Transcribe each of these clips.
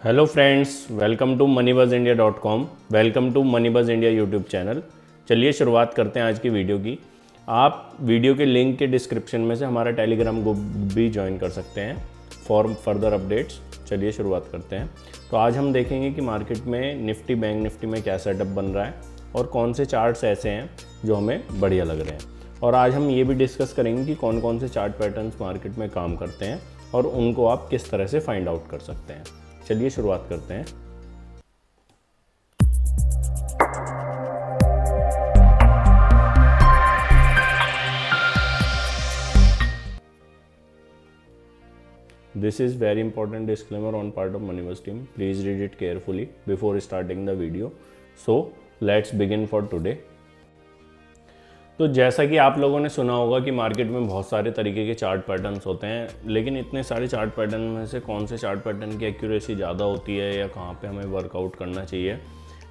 Hello friends, welcome to moneybuzindia.com। Welcome to Moneybuzz India YouTube channel. चलिए शुरुआत करते हैं आज की वीडियो की। आप वीडियो के लिंक के डिस्क्रिप्शन में से हमारा टेलीग्राम ग्रुप भी ज्वाइन कर सकते हैं फॉर फर्दर अपडेट्स। चलिए शुरुआत करते हैं। तो आज हम देखेंगे कि मार्केट में निफ्टी, बैंक निफ्टी में क्या सेटअप बन रहा है और कौन से चार्ट्स ऐसे हैं जो हमें बढ़िया लग रहे हैं। और आज हम ये भी डिस्कस करेंगे कि कौन कौन से चार्ट पैटर्न्स मार्केट में काम करते हैं और उनको आप किस तरह से फाइंड आउट कर सकते हैं। चलिए शुरुआत करते हैं। This is very important disclaimer on part of Moneybuzz team. Please read it carefully before starting the video. So let's begin for today. तो जैसा कि आप लोगों ने सुना होगा कि मार्केट में बहुत सारे तरीके के चार्ट पैटर्न्स होते हैं, लेकिन इतने सारे चार्ट पैटर्न में से कौन से चार्ट पैटर्न की एक्यूरेसी ज़्यादा होती है या कहाँ पे हमें वर्कआउट करना चाहिए,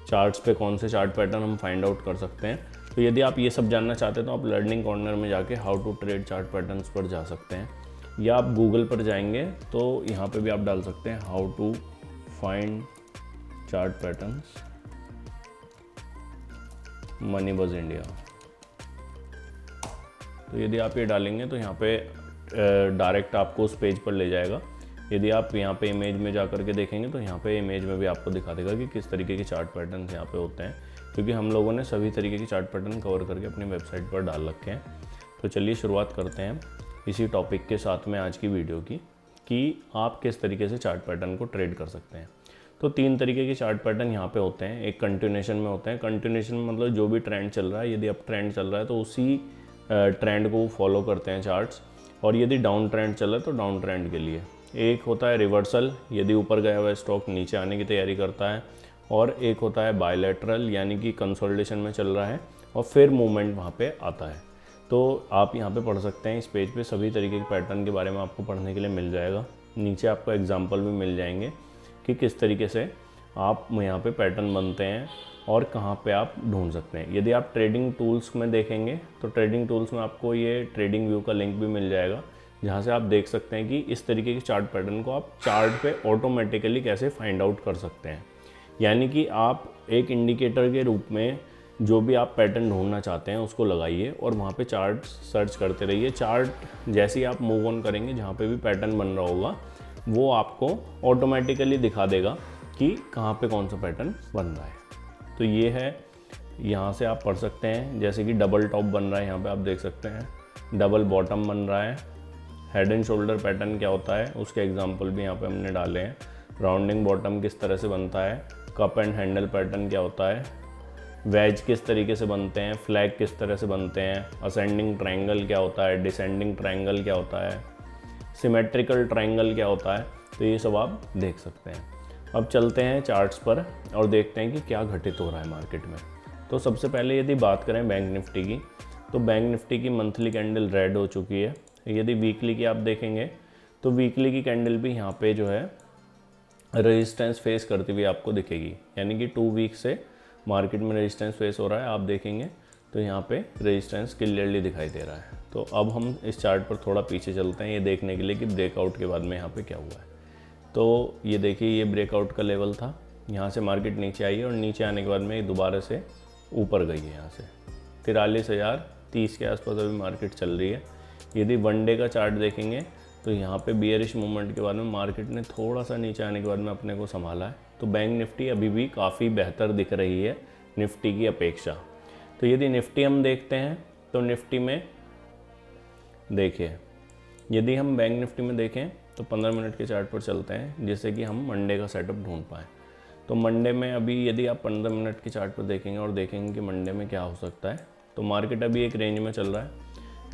चार्ट्स पे कौन से चार्ट पैटर्न हम फाइंड आउट कर सकते हैं। तो यदि आप ये सब जानना चाहते हैं तो आप लर्निंग कॉर्नर में जाके how to trade chart patterns पर जा सकते हैं, या आप गूगल पर जाएंगे तो यहाँ पर भी आप डाल सकते हैं how to find chart patterns Moneybuzz India. तो यदि आप ये डालेंगे तो यहाँ पे डायरेक्ट आपको उस पेज पर ले जाएगा। यदि आप यहाँ पे इमेज में जा कर के देखेंगे तो यहाँ पे इमेज में भी आपको दिखा देगा कि किस तरीके के चार्ट पैटर्न्स यहाँ पे होते हैं, क्योंकि हम लोगों ने सभी तरीके के चार्ट पैटर्न कवर करके अपनी वेबसाइट पर डाल रखे हैं। तो चलिए शुरुआत करते हैं इसी टॉपिक के साथ में आज की वीडियो की, कि आप किस तरीके से चार्ट पैटर्न को ट्रेड कर सकते हैं। तो तीन तरीके के चार्ट पैटर्न यहाँ पे होते हैं। एक कंटिन्यूएशन में होते हैं। कंटिन्यूएशन मतलब जो भी ट्रेंड चल रहा है, यदि अब ट्रेंड चल रहा है तो उसी ट्रेंड को फॉलो करते हैं चार्ट्स, और यदि डाउन ट्रेंड चला तो डाउन ट्रेंड के लिए। एक होता है रिवर्सल, यदि ऊपर गया हुआ स्टॉक नीचे आने की तैयारी करता है, और एक होता है बायलैटरल, यानी कि कंसोलिडेशन में चल रहा है और फिर मूवमेंट वहाँ पे आता है। तो आप यहाँ पे पढ़ सकते हैं, इस पेज पे सभी तरीके के पैटर्न के बारे में आपको पढ़ने के लिए मिल जाएगा। नीचे आपको एग्जाम्पल भी मिल जाएंगे कि किस तरीके से आप यहाँ पे पैटर्न बनते हैं और कहाँ पे आप ढूंढ सकते हैं। यदि आप ट्रेडिंग टूल्स में देखेंगे तो ट्रेडिंग टूल्स में आपको ये ट्रेडिंग व्यू का लिंक भी मिल जाएगा, जहाँ से आप देख सकते हैं कि इस तरीके के चार्ट पैटर्न को आप चार्ट पे ऑटोमेटिकली कैसे फाइंड आउट कर सकते हैं। यानी कि आप एक इंडिकेटर के रूप में जो भी आप पैटर्न ढूंढना चाहते हैं उसको लगाइए और वहाँ पे चार्ट सर्च करते रहिए। चार्ट जैसे ही आप मूव ऑन करेंगे, जहाँ पे भी पैटर्न बन रहा होगा वो आपको ऑटोमेटिकली दिखा देगा कि कहाँ पे कौन सा पैटर्न बन रहा है। तो ये है, यहाँ से आप पढ़ सकते हैं। जैसे कि डबल टॉप बन रहा है, यहाँ पे आप देख सकते हैं, डबल बॉटम बन रहा है। हेड एंड शोल्डर पैटर्न क्या होता है उसके एग्जांपल भी यहाँ पे हमने डाले हैं। राउंडिंग बॉटम किस तरह से बनता है, कप एंड हैंडल पैटर्न क्या होता है, वेज किस तरीके से बनते हैं, फ्लैग किस तरह से बनते हैं, असेंडिंग ट्रायंगल क्या होता है, डिसेंडिंग ट्रायंगल क्या होता है, सिमेट्रिकल ट्रायंगल क्या होता है। तो ये सब आप देख सकते हैं। अब चलते हैं चार्ट्स पर और देखते हैं कि क्या घटित हो रहा है मार्केट में। तो सबसे पहले यदि बात करें बैंक निफ्टी की, तो बैंक निफ्टी की मंथली कैंडल रेड हो चुकी है। यदि वीकली की आप देखेंगे तो वीकली की कैंडल भी यहाँ पे जो है रेजिस्टेंस फेस करती हुई आपको दिखेगी, यानी कि 2 वीक से मार्केट में रेजिस्टेंस फेस हो रहा है। आप देखेंगे तो यहाँ पे रेजिस्टेंस क्लियरली दिखाई दे रहा है। तो अब हम इस चार्ट पर थोड़ा पीछे चलते हैं ये देखने के लिए कि ब्रेकआउट के बाद में यहाँ पे क्या हुआ है। तो ये देखिए, ये ब्रेकआउट का लेवल था, यहाँ से मार्केट नीचे आई है और नीचे आने के बाद में दोबारा से ऊपर गई है। यहाँ से 43,030 के आसपास अभी मार्केट चल रही है। यदि वन डे का चार्ट देखेंगे तो यहाँ पे बियरिश मूवमेंट के बाद में मार्केट ने थोड़ा सा नीचे आने के बाद में अपने को संभाला है। तो बैंक निफ्टी अभी भी काफ़ी बेहतर दिख रही है निफ्टी की अपेक्षा। तो यदि निफ्टी हम देखते हैं तो निफ्टी में देखिए, यदि हम बैंक निफ्टी में देखें तो 15 मिनट के चार्ट पर चलते हैं, जिससे कि हम मंडे का सेटअप ढूंढ पाएँ। तो मंडे में अभी यदि आप 15 मिनट के चार्ट पर देखेंगे और देखेंगे कि मंडे में क्या हो सकता है, तो मार्केट अभी एक रेंज में चल रहा है।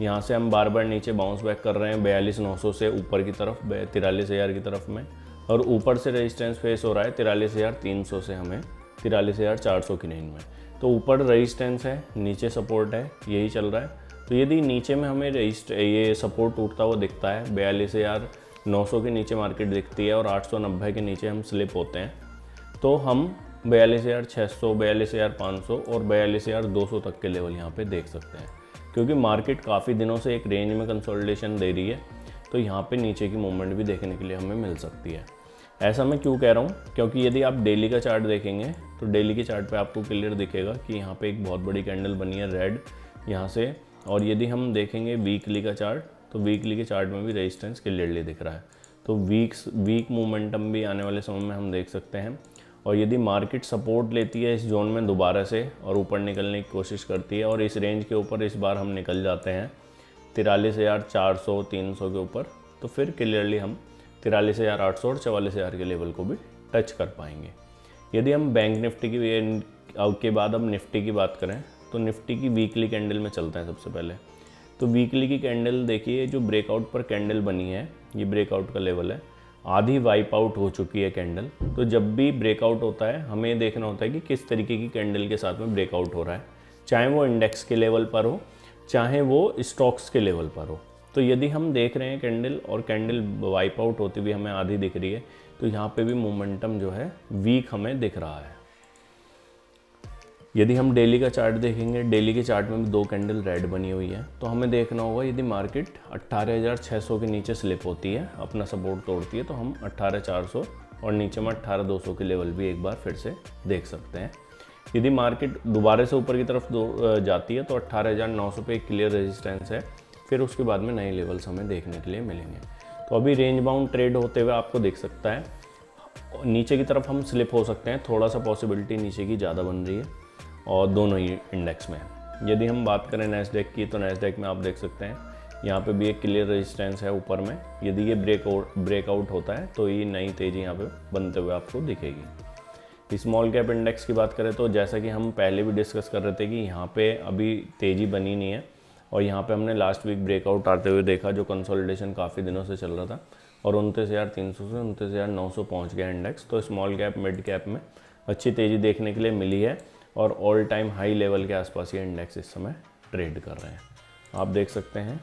यहाँ से हम बार बार नीचे बाउंस बैक कर रहे हैं 42,900 से ऊपर की तरफ 43,000 की तरफ में, और ऊपर से रेजिस्टेंस फेस हो रहा है 43,300 से हमें 43,400 की रेंज में। तो ऊपर रेजिस्टेंस है, नीचे सपोर्ट है, यही चल रहा है। तो यदि नीचे में हमें ये सपोर्ट टूटता हुआ दिखता है, 42,900 के नीचे मार्केट दिखती है और 890 के नीचे हम स्लिप होते हैं, तो हम 42,600, 42,500 और 42,200 तक के लेवल यहाँ पे देख सकते हैं। क्योंकि मार्केट काफ़ी दिनों से एक रेंज में कंसोलिडेशन दे रही है, तो यहाँ पे नीचे की मूवमेंट भी देखने के लिए हमें मिल सकती है। ऐसा मैं क्यों कह रहा हूँ, क्योंकि यदि आप डेली का चार्ट देखेंगे तो डेली के चार्ट पे आपको क्लियर दिखेगा कि यहाँ पे एक बहुत बड़ी कैंडल बनी है रेड यहाँ से। और यदि हम देखेंगे वीकली का चार्ट, तो वीकली के चार्ट में भी रेजिस्टेंस क्लियरली दिख रहा है। तो वीक मोमेंटम भी आने वाले समय में हम देख सकते हैं। और यदि मार्केट सपोर्ट लेती है इस जोन में दोबारा से और ऊपर निकलने की कोशिश करती है और इस रेंज के ऊपर इस बार हम निकल जाते हैं 43,400 300 के ऊपर, तो फिर क्लियरली हम 43,800 और 44,000 के लेवल को भी टच कर पाएंगे। यदि हम बैंक निफ्टी के बाद अब निफ्टी की बात करें, तो निफ्टी की वीकली कैंडल में चलते हैं सबसे पहले। तो वीकली की कैंडल देखिए, जो ब्रेकआउट पर कैंडल बनी है, ये ब्रेकआउट का लेवल है, आधी वाइप आउट हो चुकी है कैंडल। तो जब भी ब्रेकआउट होता है हमें ये देखना होता है कि किस तरीके की कैंडल के साथ में ब्रेकआउट हो रहा है, चाहे वो इंडेक्स के लेवल पर हो, चाहे वो स्टॉक्स के लेवल पर हो। तो यदि हम देख रहे हैं कैंडल और कैंडल वाइप आउट होती हुई हमें आधी दिख रही है, तो यहाँ पे भी मोमेंटम जो है वीक हमें दिख रहा है। यदि हम डेली का चार्ट देखेंगे, डेली के चार्ट में भी 2 कैंडल रेड बनी हुई है। तो हमें देखना होगा यदि मार्केट 18,600 के नीचे स्लिप होती है, अपना सपोर्ट तोड़ती है, तो हम 18,400 और नीचे में 18,200 के लेवल भी एक बार फिर से देख सकते हैं। यदि मार्केट दोबारा से ऊपर की तरफ जाती है तो 18,900 पे एक क्लियर रेजिस्टेंस है, फिर उसके बाद में नए लेवल्स हमें देखने के लिए मिलेंगे। तो अभी रेंज बाउंड ट्रेड होते हुए आपको दिख सकता है, नीचे की तरफ हम स्लिप हो सकते हैं, थोड़ा सा पॉसिबिलिटी नीचे की ज़्यादा बन रही है और दोनों ही इंडेक्स में। यदि हम बात करें नैस्डैक की, तो नैस्डैक में आप देख सकते हैं यहाँ पे भी एक क्लियर रेजिस्टेंस है ऊपर में। यदि ये ब्रेकआउट होता है तो ये नई तेज़ी यहाँ पे बनते हुए आपको दिखेगी। स्मॉल कैप इंडेक्स की बात करें तो जैसा कि हम पहले भी डिस्कस कर रहे थे कि यहाँ पे अभी तेज़ी बनी नहीं है और यहाँ पे हमने लास्ट वीक ब्रेकआउट आते हुए देखा, जो कंसोलिडेशन काफ़ी दिनों से चल रहा था और 29,300 से 29,900 पहुँच गया इंडेक्स। तो स्मॉल कैप मिड कैप में अच्छी तेज़ी देखने के लिए मिली है और ऑल टाइम हाई लेवल के आसपास ये इंडेक्स इस समय ट्रेड कर रहे हैं। आप देख सकते हैं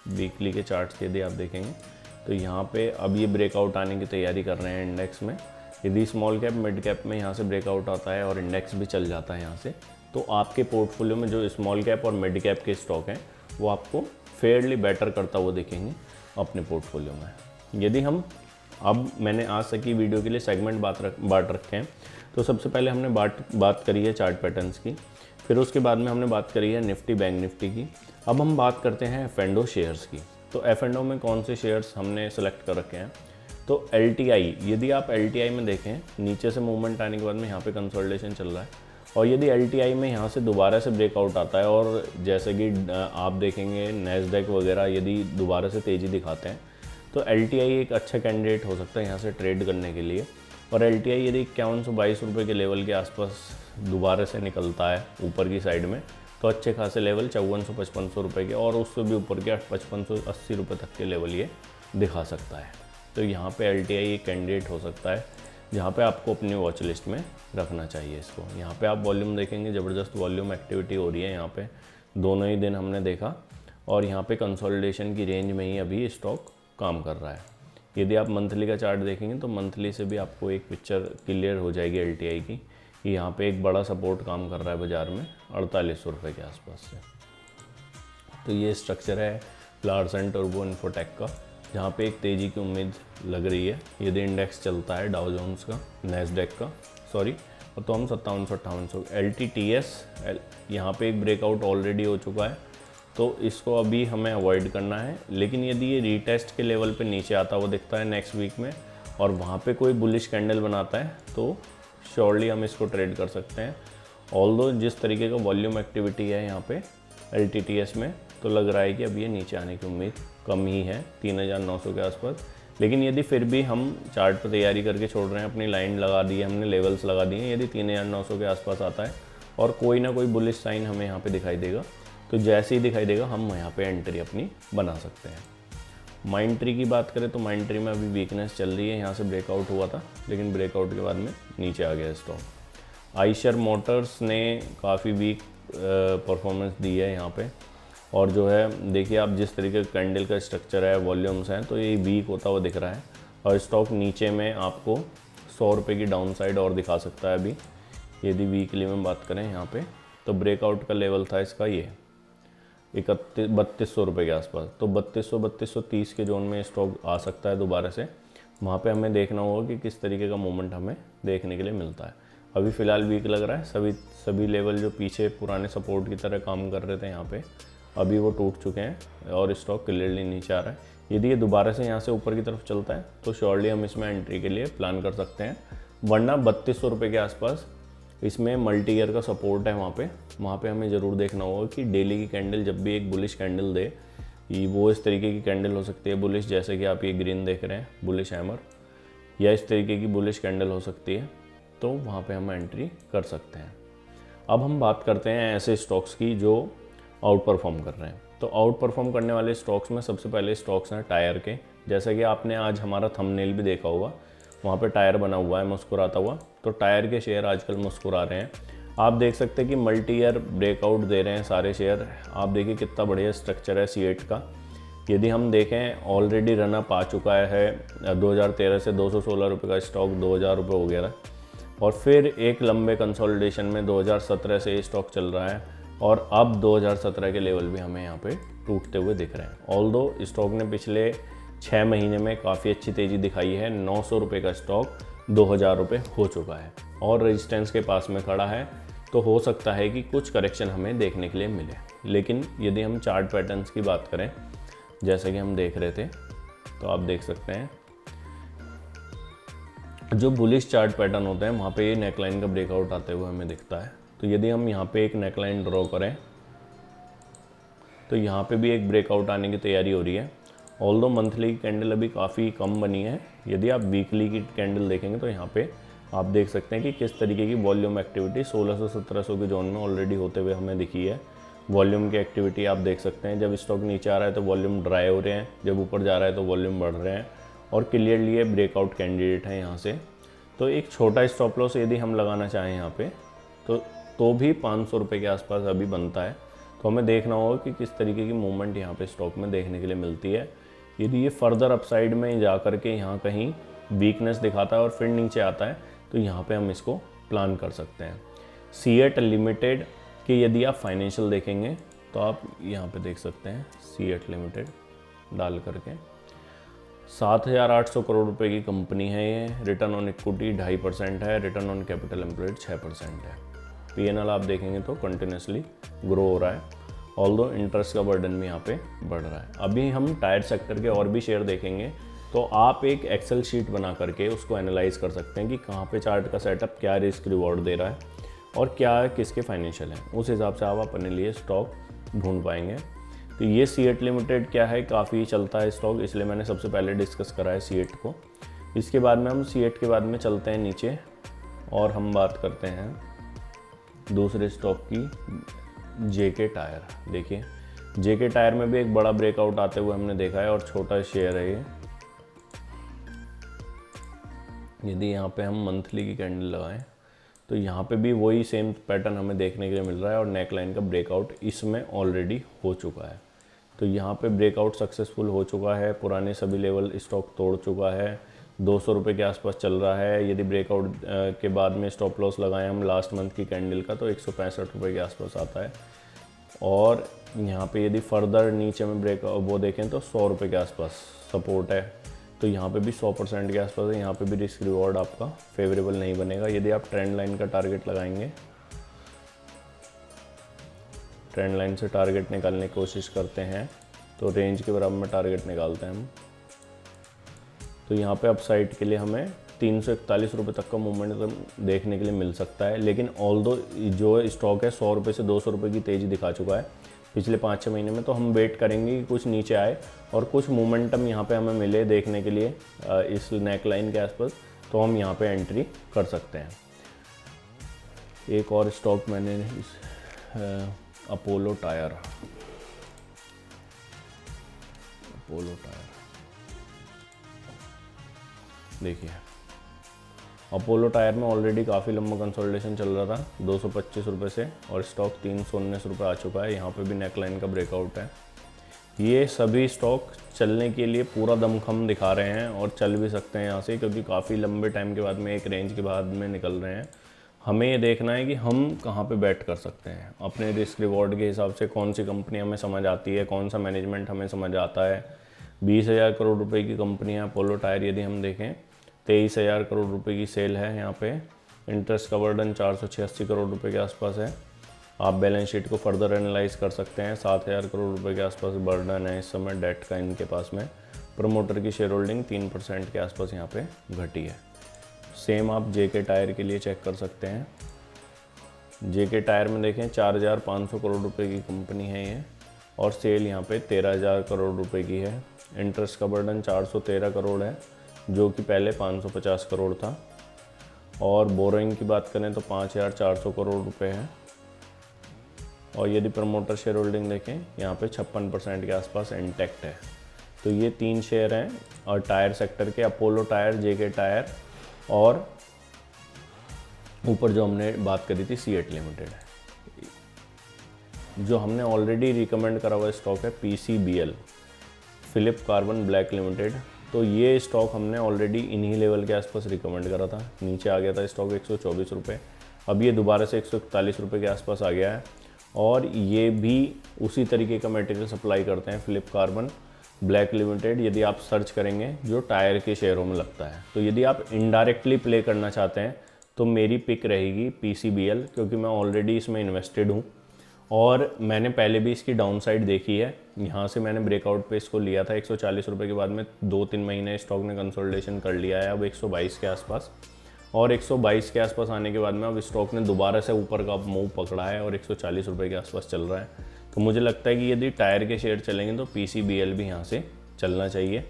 वीकली के चार्ट्स यदि आप देखेंगे तो यहाँ पे अब ये ब्रेकआउट आने की तैयारी कर रहे हैं इंडेक्स में। यदि स्मॉल कैप मिड कैप में यहाँ से ब्रेकआउट आता है और इंडेक्स भी चल जाता है यहाँ से, तो आपके पोर्टफोलियो में जो स्मॉल कैप और मिड कैप के स्टॉक हैं वो आपको फेयरली बेटर करता हुआ दिखेंगे अपने पोर्टफोलियो में। यदि हम अब मैंने आज तक की वीडियो के लिए सेगमेंट बांट रखे हैं। तो सबसे पहले हमने बात करी है चार्ट पैटर्न्स की, फिर उसके बाद में हमने बात करी है निफ्टी बैंक निफ्टी की। अब हम बात करते हैं एफ&ओ शेयर्स की। तो एफ&ओ में कौन से शेयर्स हमने सेलेक्ट कर रखे हैं, तो LTI, यदि आप LTI में देखें, नीचे से मूवमेंट आने के बाद में यहाँ पे कंसोलिडेशन चल रहा है और यदि LTI में यहाँ से दोबारा से ब्रेकआउट आता है और जैसे कि आप देखेंगे नैस्डैक वगैरह यदि दोबारा से तेज़ी दिखाते हैं, तो LTI एक अच्छा कैंडिडेट हो सकता है यहाँ से ट्रेड करने के लिए। और LTI यदि 5122 रुपये के लेवल के आसपास दोबारा से निकलता है ऊपर की साइड में, तो अच्छे खासे लेवल 5400-5500 रुपये के और उससे भी ऊपर के 5580 रुपये तक के लेवल ये दिखा सकता है। तो यहाँ पे LTI एक कैंडिडेट हो सकता है जहाँ पे आपको अपनी वॉच लिस्ट में रखना चाहिए इसको। यहाँ पे आप वॉल्यूम देखेंगे, ज़बरदस्त वॉल्यूम एक्टिविटी हो रही है यहाँ पे, दोनों ही दिन हमने देखा और यहाँ पे कंसोलिडेशन की रेंज में ही अभी स्टॉक काम कर रहा है। यदि आप मंथली का चार्ट देखेंगे तो मंथली से भी आपको एक पिक्चर क्लियर हो जाएगी LTI की कि यहाँ पे एक बड़ा सपोर्ट काम कर रहा है बाज़ार में 4800 रुपये के आसपास से। तो ये स्ट्रक्चर है लार्सन टर्बो इन्फोटेक का, जहाँ पे एक तेज़ी की उम्मीद लग रही है। यदि इंडेक्स चलता है डाउ जोन्स का, नैस्डैक का सॉरी, तो हम 5700-5800। LTTS यहाँ पे एक ब्रेकआउट ऑलरेडी हो चुका है, तो इसको अभी हमें अवॉइड करना है। लेकिन यदि ये रीटेस्ट के लेवल पे नीचे आता हुआ दिखता है नेक्स्ट वीक में और वहाँ पे कोई बुलिश कैंडल बनाता है, तो श्योरली हम इसको ट्रेड कर सकते हैं। ऑल्दो जिस तरीके का वॉल्यूम एक्टिविटी है यहाँ पे LTTS में, तो लग रहा है कि अब ये नीचे आने की उम्मीद कम ही है 3900 के आसपास। लेकिन यदि फिर भी हम चार्ट पर तैयारी करके छोड़ रहे हैं, अपनी लाइन लगा दी है हमने, लेवल्स लगा दिए हैं, यदि 3900 के आसपास आता है और कोई ना कोई बुलिश साइन हमें यहाँ पे दिखाई देगा, तो जैसे ही दिखाई देगा हम यहाँ पे एंट्री अपनी बना सकते हैं। माइंड ट्री की बात करें तो माइंड ट्री में अभी वीकनेस चल रही है, यहाँ से ब्रेकआउट हुआ था लेकिन ब्रेकआउट के बाद में नीचे आ गया स्टॉक। आइशर मोटर्स ने काफ़ी वीक परफॉर्मेंस दी है यहाँ पे, और जो है देखिए आप जिस तरीके का कैंडल का स्ट्रक्चर है, वॉल्यूम्स हैं, तो ये वीक होता हुआ दिख रहा है और स्टॉक नीचे में आपको 100 रुपये की डाउन साइड और दिखा सकता है। अभी यदि वीकली में बात करें यहाँ पे, तो ब्रेकआउट का लेवल था इसका ये 3200 रुपये के आसपास, तो 3230 के जोन में स्टॉक आ सकता है दोबारा से। वहाँ पे हमें देखना होगा कि किस तरीके का मूवमेंट हमें देखने के लिए मिलता है। अभी फ़िलहाल वीक लग रहा है, सभी लेवल जो पीछे पुराने सपोर्ट की तरह काम कर रहे थे यहाँ पे, अभी वो टूट चुके हैं और स्टॉक क्लियरली नीचे आ रहा है। यदि ये दोबारा से यहाँ से ऊपर की तरफ चलता है तो श्योरली हम इसमें एंट्री के लिए प्लान कर सकते हैं, वरना 3200 रुपये के आसपास इसमें मल्टी ईयर का सपोर्ट है। वहाँ पे हमें ज़रूर देखना होगा कि डेली की कैंडल जब भी एक बुलिश कैंडल दे, वो इस तरीके की कैंडल हो सकती है बुलिश, जैसे कि आप ये ग्रीन देख रहे हैं बुलिश हैमर, या इस तरीके की बुलिश कैंडल हो सकती है, तो वहाँ पे हम एंट्री कर सकते हैं। अब हम बात करते हैं ऐसे स्टॉक्स की जो आउट परफॉर्म कर रहे हैं। तो आउट परफॉर्म करने वाले स्टॉक्स में सबसे पहले स्टॉक्स हैं टायर के। जैसा कि आपने आज हमारा थंबनेल भी देखा होगा, वहाँ पे टायर बना हुआ है मुस्कुराता हुआ, तो टायर के शेयर आजकल मुस्कुरा रहे हैं। आप देख सकते हैं कि मल्टी ईयर ब्रेकआउट दे रहे हैं सारे शेयर। आप देखिए कितना बढ़िया स्ट्रक्चर है C8 का। यदि हम देखें ऑलरेडी रनअप आ चुका है 2013 से 216 रुपये का स्टॉक 2000 रुपये हो गया है, और फिर एक लंबे कंसोलिडेशन में 2017 से ये स्टॉक चल रहा है, और अब 2017 के लेवल भी हमें यहाँ पे टूटते हुए दिख रहे हैं। ऑल्दो स्टॉक ने पिछले 6 महीने में काफ़ी अच्छी तेज़ी दिखाई है। 900 रुपये का स्टॉक 2000 रुपये हो चुका है और रेजिस्टेंस के पास में खड़ा है, तो हो सकता है कि कुछ करेक्शन हमें देखने के लिए मिले। लेकिन यदि हम चार्ट पैटर्न्स की बात करें, जैसे कि हम देख रहे थे, तो आप देख सकते हैं जो बुलिश चार्ट पैटर्न होते हैं वहाँ पे ये नेकलाइन का ब्रेकआउट आते हुए हमें दिखता है। तो यदि हम यहाँ पे एक नेकलाइन ड्रॉ करें तो यहाँ पे भी एक ब्रेकआउट आने की तैयारी हो रही है। ऑल्दो मंथली की कैंडल अभी काफ़ी कम बनी है, यदि आप वीकली की कैंडल देखेंगे तो यहाँ पे आप देख सकते हैं कि किस तरीके की वॉल्यूम एक्टिविटी 1600-1700 के जोन में ऑलरेडी होते हुए हमें दिखी है। वॉल्यूम की एक्टिविटी आप देख सकते हैं, जब स्टॉक नीचे आ रहा है तो वॉल्यूम ड्राई हो रहे हैं, जब ऊपर जा रहा है तो वॉल्यूम बढ़ रहे हैं, और क्लियरली ये ब्रेकआउट कैंडिडेट है यहाँ से। तो एक छोटा स्टॉप लॉस यदि हम लगाना चाहें यहाँ पे तो भी 500 रुपये के आसपास अभी बनता है। तो हमें देखना होगा कि किस तरीके की मूवमेंट यहाँ पे स्टॉक में देखने के लिए मिलती है। यदि ये फर्दर अपसाइड में जा कर के यहाँ कहीं वीकनेस दिखाता है और फिर नीचे आता है तो यहाँ पे हम इसको प्लान कर सकते हैं। C8 लिमिटेड के यदि आप फाइनेंशियल देखेंगे तो आप यहाँ पे देख सकते हैं C8 लिमिटेड डाल करके 7,800 करोड़ रुपए की कंपनी है ये। रिटर्न ऑन इक्विटी 2.5% है, रिटर्न ऑन कैपिटल एम्प्लॉयड 6% है। P&L आप देखेंगे तो कंटिन्यूसली ग्रो हो रहा है, ऑल्दो इंटरेस्ट का बर्डन भी यहाँ पे बढ़ रहा है। अभी हम टायर सेक्टर के और भी शेयर देखेंगे, तो आप एक एक्सेल शीट बना करके उसको एनालाइज कर सकते हैं कि कहाँ पे चार्ट का सेटअप क्या रिस्क रिवॉर्ड दे रहा है और क्या किसके फाइनेंशियल हैं। उस हिसाब से आप अपने लिए स्टॉक ढूंढ पाएंगे। तो ये C8 लिमिटेड क्या है, काफ़ी चलता है स्टॉक, इसलिए मैंने सबसे पहले डिस्कस करा है C8 को। इसके बाद में हम C8 के बाद में चलते हैं नीचे और हम बात करते हैं दूसरे स्टॉक की, JK टायर। देखिए JK टायर में भी एक बड़ा ब्रेकआउट आते हुए हमने देखा है और छोटा शेयर है ये। यदि यहाँ पे हम मंथली की कैंडल लगाएं तो यहाँ पे भी वही सेम पैटर्न हमें देखने के लिए मिल रहा है और नेकलाइन का ब्रेकआउट इसमें ऑलरेडी हो चुका है। तो यहाँ पे ब्रेकआउट सक्सेसफुल हो चुका है, पुराने सभी लेवल स्टॉक तोड़ चुका है, 200 रुपये के आसपास चल रहा है। यदि ब्रेकआउट के बाद में स्टॉप लॉस लगाएं हम लास्ट मंथ की कैंडल का तो 165 रुपये के आसपास आता है, और यहाँ पे यदि फर्दर नीचे में ब्रेकआउट वो देखें तो 100 रुपये के आसपास सपोर्ट है। तो यहाँ पे भी 100% के आसपास है, यहाँ पे भी रिस्क रिवॉर्ड आपका फेवरेबल नहीं बनेगा। यदि आप ट्रेंड लाइन का टारगेट लगाएंगे, ट्रेंड लाइन से टारगेट निकालने की कोशिश करते हैं तो रेंज के बराबर में टारगेट निकालते हैं हम। तो यहाँ पे अपसाइड के लिए हमें 341 रुपये तक का मूवमेंट देखने के लिए मिल सकता है। लेकिन ऑल्दो जो स्टॉक है 100 रुपये से 200 रुपये की तेज़ी दिखा चुका है पिछले 5-6 महीने में, तो हम वेट करेंगे कि कुछ नीचे आए और कुछ मोमेंटम यहाँ पे हमें मिले देखने के लिए इस नेक लाइन के आसपास, तो हम यहाँ पे एंट्री कर सकते हैं। एक और स्टॉक मैंने अपोलो टायर, देखिए अपोलो टायर में ऑलरेडी काफ़ी लंबा कंसोलिडेशन चल रहा था 225 रुपये से, और स्टॉक 319 रुपये आ चुका है। यहाँ पे भी नेकलाइन का ब्रेकआउट है। ये सभी स्टॉक चलने के लिए पूरा दमखम दिखा रहे हैं और चल भी सकते हैं यहाँ से, क्योंकि काफ़ी लंबे टाइम के बाद में एक रेंज के बाद में निकल रहे हैं। हमें ये देखना है कि हम कहाँ पे बैट कर सकते हैं अपने रिस्क रिवॉर्ड के हिसाब से, कौन सी कंपनी हमें समझ आती है, कौन सा मैनेजमेंट हमें समझ आता है, 20,000 करोड़ रुपए की कंपनी है अपोलो टायर। यदि हम देखें 23,000 करोड़ रुपए की सेल है यहाँ पे। इंटरेस्ट का बर्डन 486 करोड़ रुपए के आसपास है। आप बैलेंस शीट को फर्दर एनालाइज कर सकते हैं। 7,000 करोड़ रुपए के आसपास बर्डन है इस समय डेट का इनके पास में। प्रमोटर की शेयर होल्डिंग 3% के आसपास यहाँ पे घटी है। सेम आप जेके टायर के लिए चेक कर सकते हैं। जेके टायर में देखें 4,500 करोड़ रुपए की कंपनी है ये, और सेल यहाँ पे 13,000 करोड़ रुपए की है। इंटरेस्ट का बर्डन 413 करोड़ है, जो कि पहले 550 करोड़ था। और बोरोइंग की बात करें तो 5,400 करोड़ रुपए है। और यदि प्रमोटर शेयर होल्डिंग देखें यहाँ पे 56% के आसपास इंटैक्ट है। तो ये 3 शेयर हैं और टायर सेक्टर के, अपोलो टायर, जेके टायर, और ऊपर जो हमने बात करी थी सीएट लिमिटेड है। जो हमने ऑलरेडी रिकमेंड करा हुआ स्टॉक है PCBL, Philip carbon black limited. तो ये स्टॉक हमने ऑलरेडी इन्हीं लेवल के आसपास रिकमेंड करा था। नीचे आ गया था स्टॉक 124 रुपये, अब ये दोबारा से 141 रुपये के आसपास आ गया है। और ये भी उसी तरीके का मटेरियल सप्लाई करते हैं, फिलिप कार्बन ब्लैक लिमिटेड। यदि आप सर्च करेंगे जो टायर के शेयरों में लगता है, तो यदि आप इनडायरेक्टली प्ले करना चाहते हैं तो मेरी पिक रहेगी पीसीबीएल, क्योंकि मैं ऑलरेडी इसमें इन्वेस्टेड हूँ और मैंने पहले भी इसकी डाउन साइड देखी है। यहाँ से मैंने ब्रेकआउट पे इसको लिया था 140 रुपये के बाद में 2-3 महीने स्टॉक ने कंसोलिडेशन कर लिया है अब 122 के आसपास। और 122 के आसपास आने के बाद में अब स्टॉक ने दोबारा से ऊपर का मूव पकड़ा है और 140 रुपये के आसपास चल रहा है। तो मुझे लगता है कि यदि टायर के शेयर चलेंगे तो पीसीबीएल भी यहाँ से चलना चाहिए।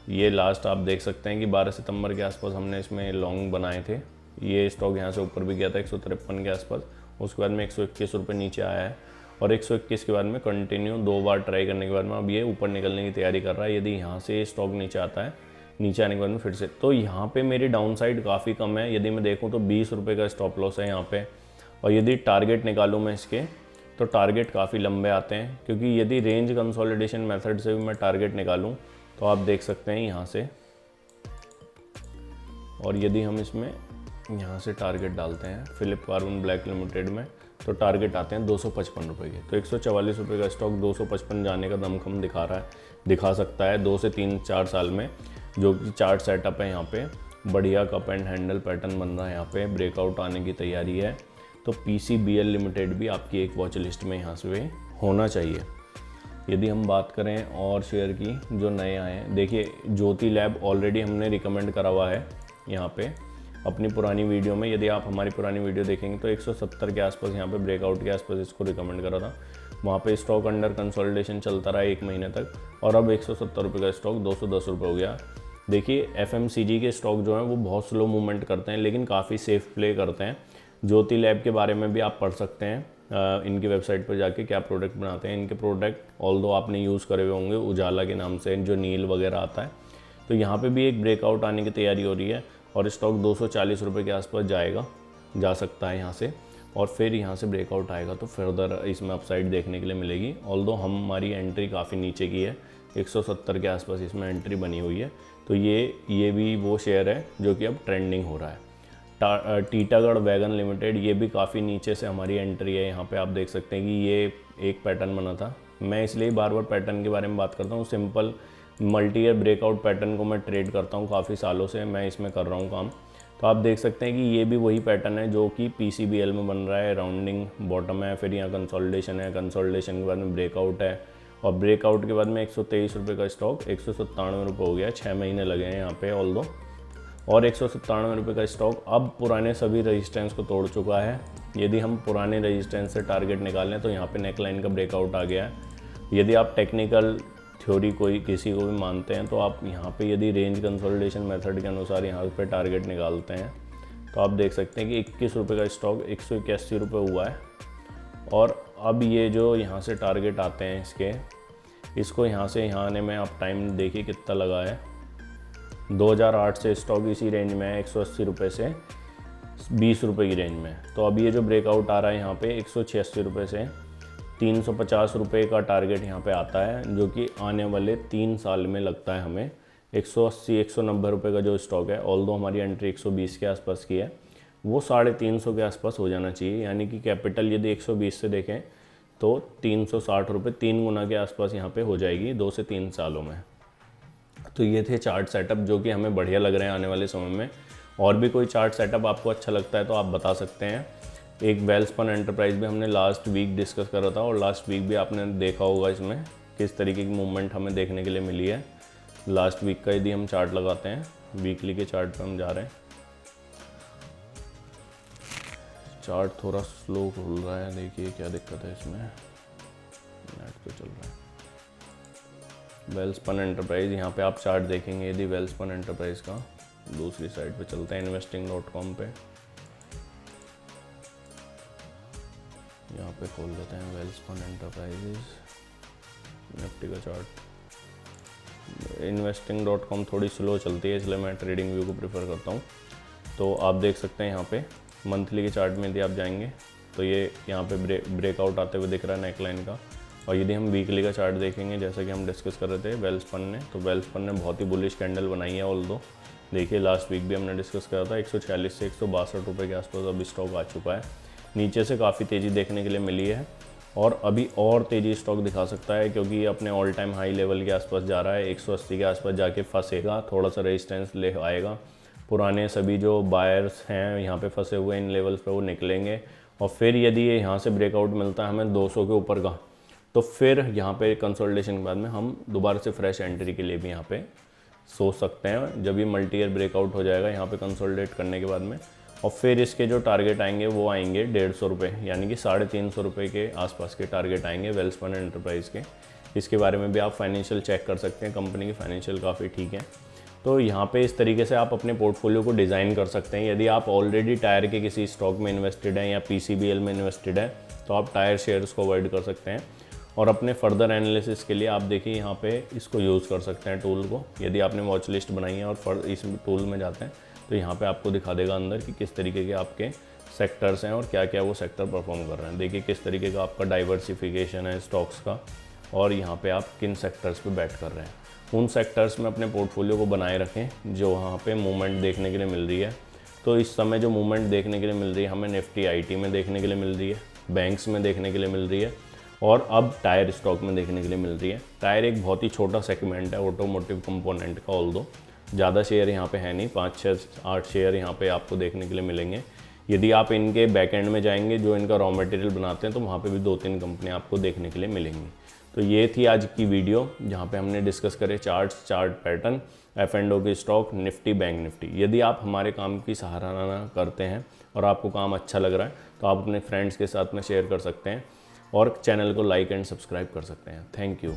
ये लास्ट आप देख सकते हैं कि 12 सितंबर के आसपास हमने इसमें लॉन्ग बनाए थे। ये स्टॉक यहाँ से ऊपर भी गया था 153 के आसपास, उसके बाद में 121 रुपये नीचे आया है और 121 के बाद में कंटिन्यू 2 बार ट्राई करने के बाद में अब ये ऊपर निकलने की तैयारी कर रहा है। यदि यहाँ से स्टॉक नीचे आता है, नीचे आने के बाद में फिर से, तो यहाँ पे मेरी डाउन साइड काफ़ी कम है। यदि मैं देखूँ तो 20 रुपये का स्टॉप लॉस है यहाँ पे। और यदि टारगेट निकालूँ मैं इसके, तो टारगेट काफ़ी लंबे आते हैं, क्योंकि यदि रेंज कंसोलिडेशन मेथड से भी मैं टारगेट निकालूँ तो आप देख सकते हैं यहाँ से। और यदि हम इसमें यहाँ से टारगेट डालते हैं फिलिप कार्बन ब्लैक लिमिटेड में, तो टारगेट आते हैं 255 रुपये के। तो 144 रुपये का स्टॉक 255 जाने का दमखम दिखा सकता है 2 से 3-4 साल में, जो कि चार्ट सेटअप है। यहाँ पे बढ़िया कप एंड हैंडल पैटर्न बन रहा है, यहाँ पे ब्रेकआउट आने की तैयारी है। तो पीसीबीएल लिमिटेड भी आपकी एक वॉच लिस्ट में यहाँ से होना चाहिए। यदि हम बात करें और शेयर की जो नए आए हैं, देखिए ज्योति लैब ऑलरेडी हमने रिकमेंड करा हुआ है यहाँ पे अपनी पुरानी वीडियो में। यदि आप हमारी पुरानी वीडियो देखेंगे तो 170 के आसपास यहाँ पे ब्रेकआउट के आसपास इसको रिकमेंड करा था। वहाँ पे स्टॉक अंडर कंसोलिडेशन चलता रहा 1 महीने तक, और अब 170 रुपये का स्टॉक 210 रुपये हो गया। देखिए एफएमसीजी के स्टॉक जो हैं वो बहुत स्लो मूवमेंट करते हैं, लेकिन काफ़ी सेफ प्ले करते हैं। ज्योति लैब के बारे में भी आप पढ़ सकते हैं इनकी वेबसाइट पर जाके, क्या प्रोडक्ट बनाते हैं। इनके प्रोडक्ट ऑल्दो आपने यूज़ करे हुए होंगे उजाला के नाम से, जो नील वगैरह आता है। तो यहाँ पे भी एक ब्रेकआउट आने की तैयारी हो रही है और स्टॉक 240 रुपये के आसपास जा सकता है यहाँ से, और फिर यहाँ से ब्रेकआउट आएगा तो फर्दर इसमें अपसाइड देखने के लिए मिलेगी। ऑल्दो हमारी एंट्री काफ़ी नीचे की है, 170 के आसपास इसमें एंट्री बनी हुई है। तो ये भी वो शेयर है जो कि अब ट्रेंडिंग हो रहा है। टीटागढ़ वैगन लिमिटेड, ये भी काफ़ी नीचे से हमारी एंट्री है। यहाँ पे आप देख सकते हैं कि ये एक पैटर्न बना था। मैं इसलिए बार बार पैटर्न के बारे में बात करता हूँ। Simple multi year breakout pattern को मैं ट्रेड करता हूँ, काफ़ी सालों से मैं इसमें कर रहा हूँ काम। तो आप देख सकते हैं कि ये भी वही पैटर्न है जो कि पीसीबीएल में बन रहा है। राउंडिंग बॉटम है, फिर यहाँ कंसोलिडेशन है, कंसोलिडेशन के बाद में ब्रेकआउट है, और ब्रेकआउट के बाद में 123 रुपये का स्टॉक 197 रुपये हो गया। 6 महीने लगे हैं यहाँ पे ऑल्दो, और 197 रुपये का स्टॉक अब पुराने सभी रेजिस्टेंस को तोड़ चुका है। यदि हम पुराने रेजिस्टेंस से टारगेट निकालें तो यहाँ पे नेकलाइन का ब्रेकआउट आ गया है। यदि आप टेक्निकल थ्योरी किसी को भी मानते हैं तो आप यहाँ पे यदि रेंज कंसोलिडेशन मेथड के अनुसार यहाँ पे टारगेट निकालते हैं तो आप देख सकते हैं कि 21 रुपये का स्टॉक 181 रुपये हुआ है। और अब ये जो यहाँ से टारगेट आते हैं इसको यहाँ से यहाँ आने में आप टाइम देखिए कितना लगा है। 2008 से स्टॉक इसी रेंज में है, 180 रुपये से 20 रुपये की रेंज में। तो अब ये जो ब्रेकआउट आ रहा है यहाँ पे 186 रुपये से 350 रुपये का टारगेट यहाँ पे आता है, जो कि आने वाले 3 साल में लगता है हमें। 180-190 रुपये का जो स्टॉक है, ऑल्दो हमारी एंट्री 120 के आसपास की है, वो 350 के आसपास हो जाना चाहिए। यानी कि कैपिटल यदि 120 से देखें तो 360 रुपये 3 गुना के आसपास यहाँ पे हो जाएगी 2 से 3 सालों में। तो ये थे चार्ट सेटअप जो कि हमें बढ़िया लग रहे हैं आने वाले समय में। और भी कोई चार्ट सेटअप आपको अच्छा लगता है तो आप बता सकते हैं। एक वेलस्पन एंटरप्राइज भी हमने लास्ट वीक डिस्कस करा था और लास्ट वीक भी आपने देखा होगा इसमें किस तरीके की मूवमेंट हमें देखने के लिए मिली है। लास्ट वीक का यदि हम चार्ट लगाते हैं, वीकली के चार्ट पर हम जा रहे हैं। चार्ट थोड़ा स्लो खुल रहा है, देखिए क्या दिक्कत है इसमें, नेट पे चल रहा है। वेलस्पन एंटरप्राइज, यहाँ पे आप चार्ट देखेंगे यदि वेलस्पन एंटरप्राइज का। दूसरी साइड पे चलते हैं investing.com पे, यहाँ पे खोल लेते हैं वेलस्पन एंटरप्राइजेज निफ्टी का चार्ट। investing.com थोड़ी स्लो चलती है इसलिए मैं ट्रेडिंग व्यू को प्रेफर करता हूँ। तो आप देख सकते हैं यहाँ पे मंथली के चार्ट में यदि आप जाएंगे तो ये यहाँ पे ब्रेकआउट आते हुए दिख रहा है नेकलाइन का। और यदि हम वीकली का चार्ट देखेंगे जैसा कि हम डिस्कस कर रहे थे वेलस्पन ने, तो वेलस्पन ने बहुत ही बुलिश कैंडल बनाई है। ऑल्दो देखिए लास्ट वीक भी हमने डिस्कस करा था 146 से 162 रुपये के आसपास अभी स्टॉक आ चुका है। नीचे से काफ़ी तेज़ी देखने के लिए मिली है और अभी और तेज़ी स्टॉक दिखा सकता है क्योंकि ये अपने ऑल टाइम हाई लेवल के आसपास जा रहा है। 180 के आसपास जाके फंसेगा, थोड़ा सा रेजिस्टेंस ले आएगा। पुराने सभी जो बायर्स हैं यहाँ पे फंसे हुए इन लेवल्स पे वो निकलेंगे और फिर यदि ये यहाँ से ब्रेकआउट मिलता है हमें 200 के ऊपर का, तो फिर यहाँ पे कंसोलिडेशन के बाद में हम दोबारा से फ्रेश एंट्री के लिए भी यहाँ पे सोच सकते हैं। जब ये मल्टी ईयर ब्रेकआउट हो जाएगा यहाँ पे कंसोलिडेट करने के बाद में, और फिर इसके जो टारगेट आएंगे वो आएंगे 150 रुपये, यानी कि 350 रुपये के आसपास के टारगेट आएंगे वेलस्पन एंटरप्राइज़ के। इसके बारे में भी आप फाइनेंशियल चेक कर सकते हैं, कंपनी की फाइनेंशियल काफ़ी ठीक है। तो यहाँ पे इस तरीके से आप अपने पोर्टफोलियो को डिज़ाइन कर सकते हैं। यदि आप ऑलरेडी टायर के किसी स्टॉक में इन्वेस्टेड हैं या PCBL में इन्वेस्टेड है तो आप टायर शेयर्स को अवॉइड कर सकते हैं और अपने फर्दर एनालिसिस के लिए आप देखिए यहाँ पे इसको यूज़ कर सकते हैं टूल को। यदि आपने वॉच लिस्ट बनाई है और इस टूल में जाते हैं तो यहाँ पे आपको दिखा देगा अंदर कि किस तरीके के आपके सेक्टर्स हैं और क्या क्या वो सेक्टर परफॉर्म कर रहे हैं। देखिए किस तरीके का आपका डाइवर्सिफिकेशन है स्टॉक्स का और यहाँ पे आप किन सेक्टर्स पे बैट कर रहे हैं। उन सेक्टर्स में अपने पोर्टफोलियो को बनाए रखें जो वहाँ पे मूवमेंट देखने के लिए मिल रही है। तो इस समय जो मूवमेंट देखने के लिए मिल रही है हमें निफ्टी IT में देखने के लिए मिल रही है, बैंक्स में देखने के लिए मिल रही है और अब टायर स्टॉक में देखने के लिए मिल रही है। टायर एक बहुत ही छोटा सेगमेंट है ऑटोमोटिव कंपोनेंट का, ऑल्दो ज़्यादा शेयर यहाँ पे है नहीं, 5, 6, 8 शेयर यहाँ पे आपको देखने के लिए मिलेंगे। यदि आप इनके बैक एंड में जाएंगे जो इनका रॉ मटेरियल बनाते हैं तो वहाँ पे भी 2-3 कंपनियाँ आपको देखने के लिए मिलेंगी। तो ये थी आज की वीडियो जहाँ पे हमने डिस्कस करे चार्ट पैटर्न, F&O के स्टॉक, निफ्टी, बैंक निफ्टी। यदि आप हमारे काम की सराहना करते हैं और आपको काम अच्छा लग रहा है तो आप अपने फ्रेंड्स के साथ में शेयर कर सकते हैं और चैनल को लाइक एंड सब्सक्राइब कर सकते हैं। Thank you.